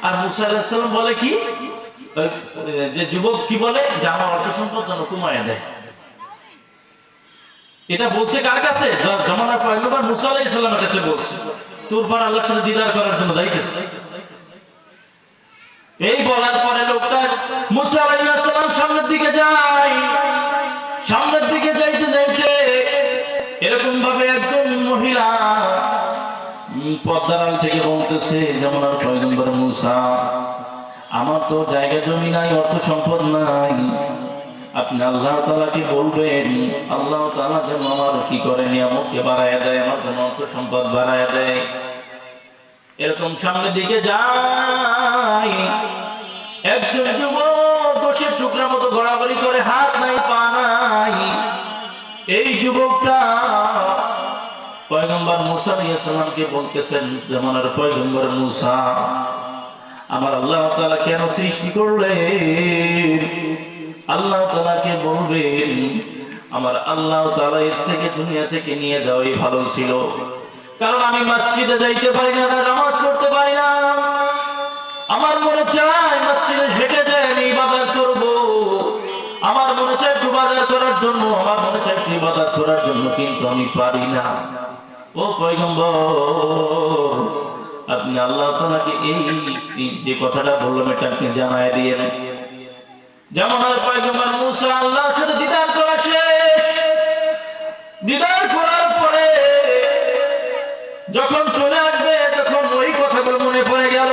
আর মুসা আলাইহিস সালাম বলে কি, যে যুবক কি বলে যে আমার অর্থ সম্পদ যেন কমায় দেয়। এটা বলছে কার কাছে? জামানার পয়গম্বর মুসা আলাইহিস সালামের কাছে বলছে। তোর পর আল্লাহর সাথে দিদার করার জন্য যাইতেছে। এই বলার পরে লোকটা মুসা আলাইহিস সালাম সামনের দিকে যায়। সামনের দিকে যাইতে যাইতে এরকম ভাবে একজন মহিলা পর্দার আড়াল থেকে বলতেছে, জামানার পয়গম্বর মুসা, আমার তো জায়গা জমি নাই, অর্থ সম্পদ নাই, আপনি আল্লাহ তাআলাকে বলবেন আল্লাহ তাআলা যেন আমার কি করে নিয়ামতকে বাড়ায়া দেয়, আমার যেন অর্থ সম্পদ বাড়ায়া দেয়। এরকম সামনের দিকে যায়, একজন যুবক গোশের টুকরা মতো ঘোরাঘুরি করে, হাত নাই পা নাই। এই যুবকটা পয়গম্বর মুসা আলাইহিস সালামকে বলতেছেন, জামানার পয়গম্বর মুসা, আমার আল্লাহ তাআলা কেন সৃষ্টি করলেন? আল্লাহ তাআলাকে বলবেন আমার আল্লাহ তাআলা এর থেকে দুনিয়া থেকে নিয়ে যাওয়াই ভালো ছিল, কারণ আমি মসজিদে যাইতে পারি না, নামাজ পড়তে পারি না। আমার মনে চায় মসজিদে হেঁটে যায় আমি ইবাদত করব, আমার মনে চায় একটু বাজার করার জন্য, আমার মনে চায় একটু ইবাদত করার জন্য, কিন্তু আমি পারি না। ও পয়গম্বর, আপনি আল্লাহ তাআলাকে এই যে কথাটা বললাম এটা আপনি জানায় দিয়েন। জামানার পয়গম্বর মুসা আল্লাহর সাথে দিদার করা শেষ। দিদার করার পরে যখন চলে আসবে তখন ওই কথাগুলো মনে পড়ে গেল।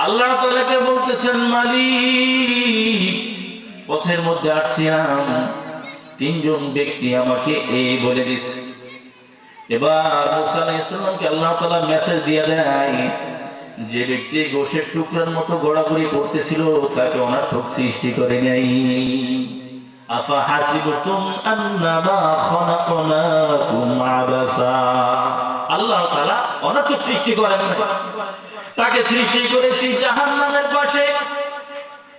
আল্লাহ তাআলাকে বলতেছেন, মালিক, পথের মধ্যে আসছিলাম, তিনজন ব্যক্তি আমাকে এই বলে দিছে। এবার মুসা আলাইহিস সালামকে আল্লাহ তাআলা মেসেজ দিয়ে দেয়, যে ব্যক্তি গোশের টুকরার মতো ঘোরাঘুরি করতেছিল তাকে অনর্থক সৃষ্টি করে নাই। আফা হাসিবতুম আন্নামা খালাকনাকুম আবাসা, আল্লাহ তাআলা অনর্থক সৃষ্টি করেন না, তাকে সৃষ্টি করেছি জাহান্নামের পাশে,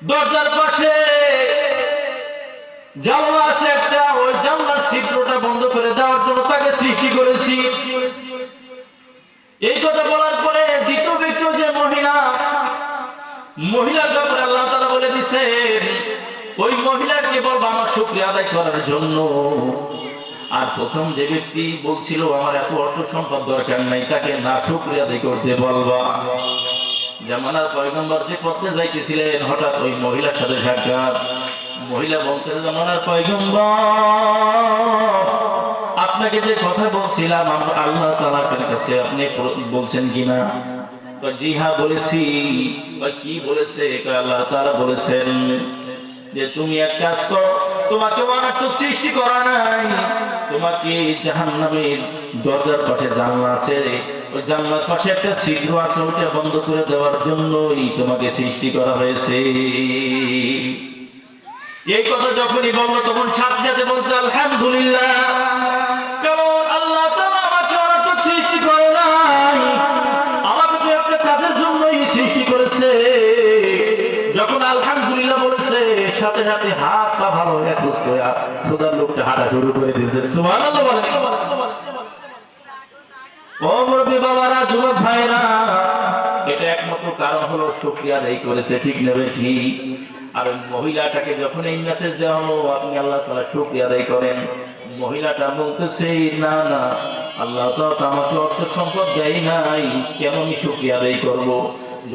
দরজার পাশে জানলা আছে একটা, ওই জানলার ছিদ্রটা বন্ধ করে দেওয়ার জন্য তাকে সৃষ্টি করেছি। এই কথা বলার পরে দ্বিতীয় ব্যক্তি যে মহিলার ব্যাপারে আল্লাহ তাআলা বলে দিয়েছেন, ওই মহিলাকে বলবো আমার শুকরিয়া আদায় করার জন্য। আর প্রথম যে ব্যক্তি বলছিল আমার এত অর্থ সম্পদ দরকার নাই, তাকে না শুকরিয়া আদায় করতে বলবা। জামানার পয়গম্বর যে পথে যাইতেছিলেন, হঠাৎ ওই মহিলার সাথে সাক্ষাৎ। মহিলা বলতেছে, জামানার পয়গম্বর, আপনাকে যে কথা বলছিলাম আল্লাহ তাআলার কাছে আপনি বলছেন কিনা? জি হ্যাঁ বলেছি। কি বলেছে? আল্লাহ তাআলা বলেছেন যে তুমি এক কাজ করো, তোমাকে অনর্থক সৃষ্টি করা নাই, তোমাকে জাহান্নামের দরজার পাশে জানলা আছে, ওই জানলার পাশে একটা ছিদ্র আছে, ওটা বন্ধ করে দেওয়ার জন্যই তোমাকে সৃষ্টি করা হয়েছে। এই কথা যখনই বললো তখন সাথে সাথে বলছে আলহামদুলিল্লাহ, কারণ আল্লাহ তাআলা আমাকে অনর্থক সৃষ্টি করে নাই, আমাকে তো একটা কাজের জন্যই সৃষ্টি করেছে। যখন আলহামদুলিল্লাহ বলেছে সাথে সাথে হাত পা ভালো হয়ে সুস্থ হয়ে সোজার লোকটা হাঁটা শুরু করে দিয়েছে। সুবহানাল্লাহ বলেন। ও মুরব্বি বাবারা, যুবক ভাইরা, এটা একমাত্র কারণ হলো শুকরিয়া আদায় করেছে, ঠিক নেবে ঠিক। আর মহিলাটাকে যখন এই মেসেজ দেওয়া হলো আপনি আল্লাহ তাআলা শুকরিয়া আদায় করেন, মহিলাটা বলতেছে না না, আল্লাহ তাআলা আমাকে অর্থ সম্পদ দেয় নাই, কেমনই শুকরিয়া আদায় করব?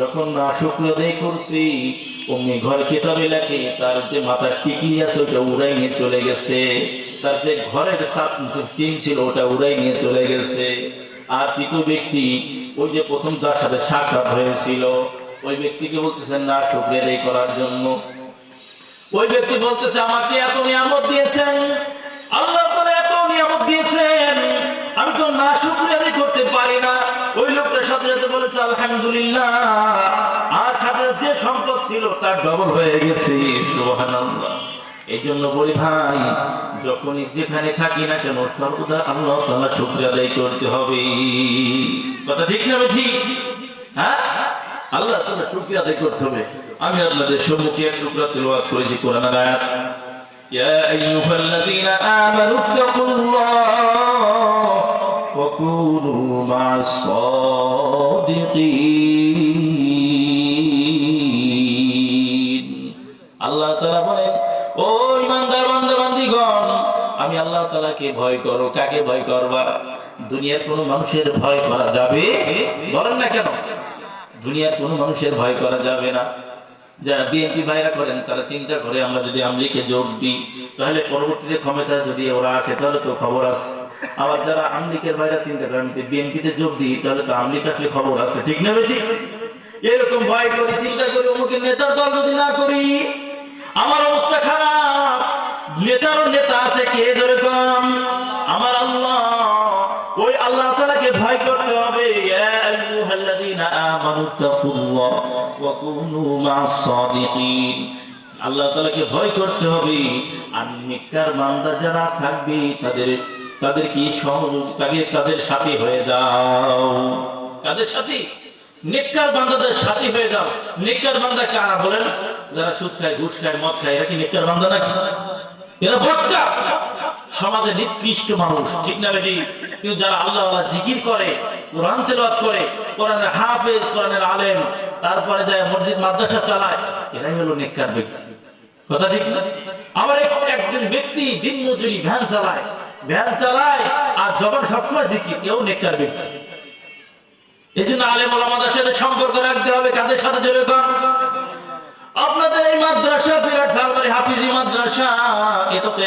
যখন না শুকরিয়া আদায় করছি, অমনি ঘর কিতাবে লেখে তার যে মাথার টিকলি আছে ওটা উড়াই নিয়ে চলে গেছে, তার যে ঘরের টিন ছিল ওটা উড়াই নিয়ে চলে গেছে। আর তৃতীয় ব্যক্তি, ওই যে প্রথম তার সাথে সাক্ষাৎ হয়েছিল, ওই ব্যক্তিকে বলতেছেন না শুকরিয়া আদায় করার জন্য। ওই ব্যক্তি বলতেছে আমাকে এত নিয়ামত দিয়েছেন, আল্লাহ তাআলা এত নিয়ামত দিয়েছেন, আমি তো না শুকরিয়া আদায় করতে পারি না। ওই লোকটার সাথে সাথে বলেছে আলহামদুলিল্লাহ, আর সাথে যে সম্পদ ছিল তার ডবল হয়ে গেছে। সুবহানাল্লাহ। এই জন্য বলি ভাই, যখনই যেখানে থাকি না কেন সর্বদা আল্লাহ তাআলা শুকরিয়া আদায় করতে হবে। কথা ঠিক না ঠিক? হ্যাঁ, আল্লাহ তাআলা শুকরিয়া আদায় করতে হবে। আমি আপনাদের সম্মুখে এক টুকরা তেলাওয়াত করেছি কোরআনের আয়াত, ইয়া আইয়ুহাল্লাযীনা আমানু তাকুল্লাহ ওয়া কুনু মা'আস সাদিকিন। তাআলাকে ভয় করো। কাকে ভয় করবা? দুনিয়ার কোনো মানুষের ভয় করা যাবে? বলেন না কেন? দুনিয়ার কোনো মানুষের ভয় করা যাবে না। যারা বিএনপি ভাইরা করেন তারা চিন্তা করে আমরা যদি আমলিকে জোট দিই তাহলে পরবর্তীতে ক্ষমতা যদি ওরা আসে তাহলে তো খবর আছে। আবার যারা আমলিকের ভাইরা চিন্তা করেন বিএনপিতে যোগ দিই তাহলে তো আমলিক আসলে খবর আছে, ঠিক না বেঠিক? এরকম ভয় করে চিন্তা করে অমুকের নেতার দল যদি না করি আমার অবস্থা খারাপ। নেতারও নেতা আছে কে যেরকম আমার আল্লাহ। ওই আল্লাহ তাআলাকে ভয় করতে হবে। ইয়া আইয়ুহাল্লাযীনা আমানু তাকুল্লাহ ওয়া কুনু মা'আস সাদিকিন। আল্লাহ তাআলাকে ভয় করতে হবে। আর নেককার বান্দা যারা থাকবে তাদের কি সহযোগিতাকে তাদের সাথী হয়ে যাও। কাদের সাথী? নেককার বান্দাদের সাথী হয়ে যাও। নেককার বান্দা কারা বলেন? যারা সুদ খায়, ঘুষ খায়, মদ খায়, এরা কি নেককার বান্দা নাকি? এরা বদকা সমাজে নিকৃষ্ট মানুষ, ঠিক না বেটি? কিন্তু যারা আল্লাহ জিকির করে, কোরআন তেলাওয়াত করে, কোরআনের হাফেজ, কোরআনের আলেম, তারপরে যায় মসজিদ মাদ্রাসা চালায়, এরাই হলো নেককার ব্যক্তি। কথা ঠিক না? আবার একজন ব্যক্তি দিন মজুরি ভ্যান চালায় আর যখন সবসময় জিকির, এও নেককার ব্যক্তি। এই জন্য আলেম ওলামাদের সাথে সম্পর্ক রাখতে হবে। কাদের সাথে? যেরকম আপনাদের এই মাদ্রাসা বিরাট হাফিজি মাদ্রাসা, এটা তো